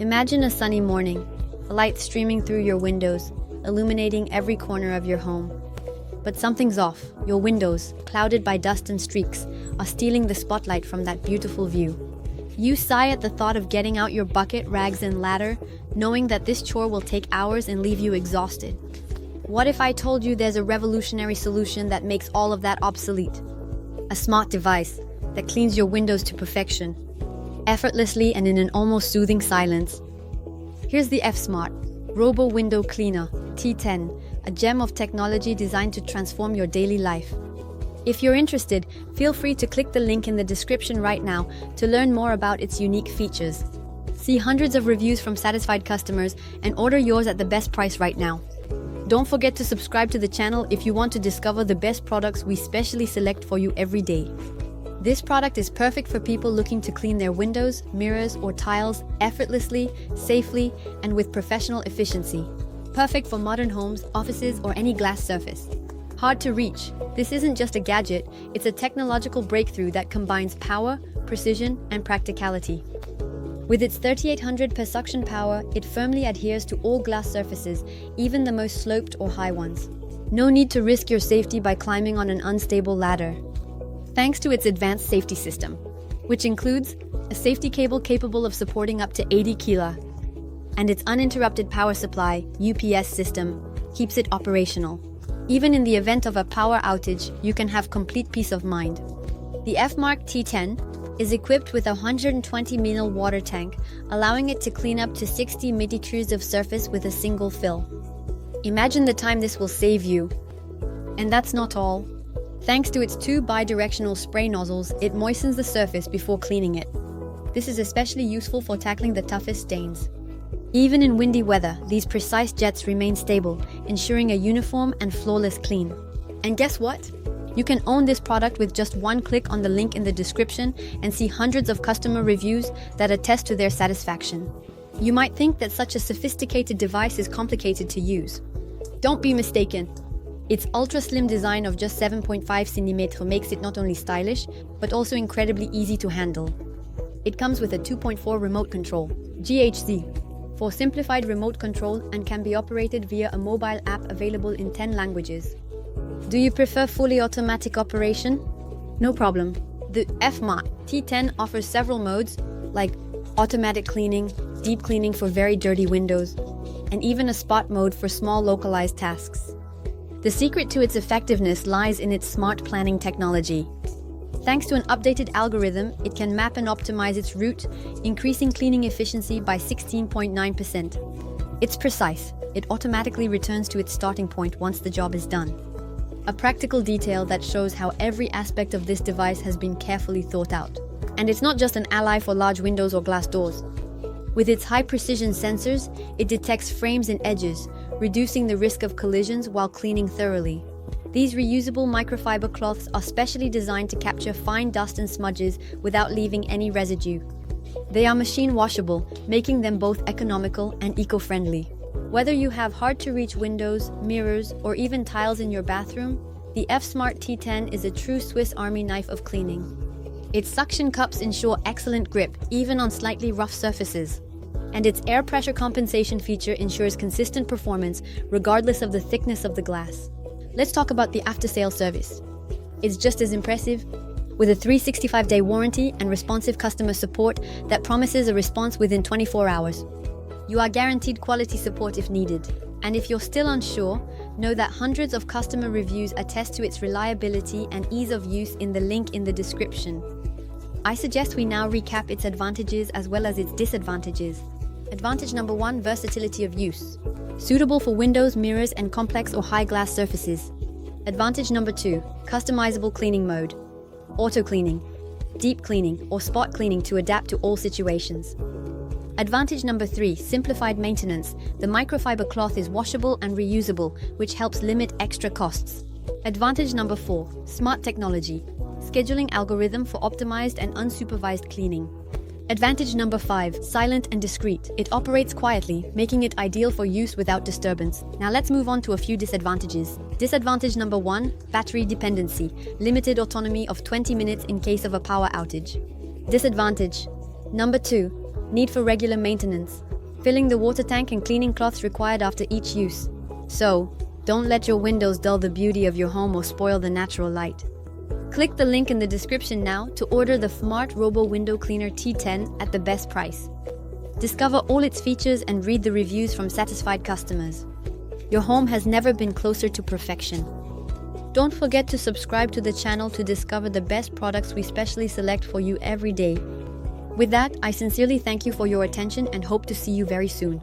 Imagine a sunny morning, light streaming through your windows, illuminating every corner of your home. But something's off. Your windows, clouded by dust and streaks, are stealing the spotlight from that beautiful view. You sigh at the thought of getting out your bucket, rags, and ladder, knowing that this chore will take hours and leave you exhausted. What if I told you there's a revolutionary solution that makes all of that obsolete? A smart device that cleans your windows to perfection, effortlessly and in an almost soothing silence. Here's the Fmart Robo Window Cleaner T10, a gem of technology designed to transform your daily life. If you're interested, feel free to click the link in the description right now to learn more about its unique features. See hundreds of reviews from satisfied customers and order yours at the best price right now. Don't forget to subscribe to the channel if you want to discover the best products we specially select for you every day. This product is perfect for people looking to clean their windows, mirrors, or tiles effortlessly, safely, and with professional efficiency. Perfect for modern homes, offices, or any glass surface. Hard to reach, this isn't just a gadget, it's a technological breakthrough that combines power, precision, and practicality. With its 3800 per suction power, it firmly adheres to all glass surfaces, even the most sloped or high ones. No need to risk your safety by climbing on an unstable ladder. Thanks to its advanced safety system, which includes a safety cable capable of supporting up to 80 kg, and its uninterrupted power supply (UPS) system keeps it operational. Even in the event of a power outage, you can have complete peace of mind. The Fmart T10 is equipped with a 120 ml water tank, allowing it to clean up to 60 meters of surface with a single fill. Imagine the time this will save you. And that's not all. Thanks to its two bi-directional spray nozzles, it moistens the surface before cleaning it. This is especially useful for tackling the toughest stains. Even in windy weather, these precise jets remain stable, ensuring a uniform and flawless clean. And guess what? You can own this product with just one click on the link in the description and see hundreds of customer reviews that attest to their satisfaction. You might think that such a sophisticated device is complicated to use. Don't be mistaken. Its ultra-slim design of just 7.5 cm makes it not only stylish, but also incredibly easy to handle. It comes with a 2.4 remote control, GHZ, for simplified remote control and can be operated via a mobile app available in 10 languages. Do you prefer fully automatic operation? No problem. The Fmart T10 offers several modes, like automatic cleaning, deep cleaning for very dirty windows, and even a spot mode for small localized tasks. The secret to its effectiveness lies in its smart planning technology. Thanks to an updated algorithm, it can map and optimize its route, increasing cleaning efficiency by 16.9%. It's precise. It automatically returns to its starting point once the job is done. A practical detail that shows how every aspect of this device has been carefully thought out. And it's not just an ally for large windows or glass doors. With its high-precision sensors, it detects frames and edges, reducing the risk of collisions while cleaning thoroughly. These reusable microfiber cloths are specially designed to capture fine dust and smudges without leaving any residue. They are machine washable, making them both economical and eco-friendly. Whether you have hard-to-reach windows, mirrors, or even tiles in your bathroom, the Fmart T10 is a true Swiss Army knife of cleaning. Its suction cups ensure excellent grip, even on slightly rough surfaces. And its air pressure compensation feature ensures consistent performance, regardless of the thickness of the glass. Let's talk about the after-sale service. It's just as impressive, with a 365-day warranty and responsive customer support that promises a response within 24 hours. You are guaranteed quality support if needed. And if you're still unsure, know that hundreds of customer reviews attest to its reliability and ease of use in the link in the description. I suggest we now recap its advantages as well as its disadvantages. Advantage number 1, versatility of use. Suitable for windows, mirrors, and complex or high glass surfaces. Advantage number 2, customizable cleaning mode. Auto cleaning, deep cleaning, or spot cleaning to adapt to all situations. Advantage number 3, simplified maintenance. The microfiber cloth is washable and reusable, which helps limit extra costs. Advantage number 4, smart technology. Scheduling algorithm for optimized and unsupervised cleaning. Advantage number 5, silent and discreet. It operates quietly, making it ideal for use without disturbance. Now let's move on to a few disadvantages. Disadvantage number 1, battery dependency. Limited autonomy of 20 minutes in case of a power outage. Disadvantage number 2, Need for regular maintenance, filling the water tank and cleaning cloths required after each use. So, don't let your windows dull the beauty of your home or spoil the natural light. Click the link in the description now to order the Fmart Robo Window Cleaner T10 at the best price. Discover all its features and read the reviews from satisfied customers. Your home has never been closer to perfection. Don't forget to subscribe to the channel to discover the best products we specially select for you every day. With that, I sincerely thank you for your attention and hope to see you very soon.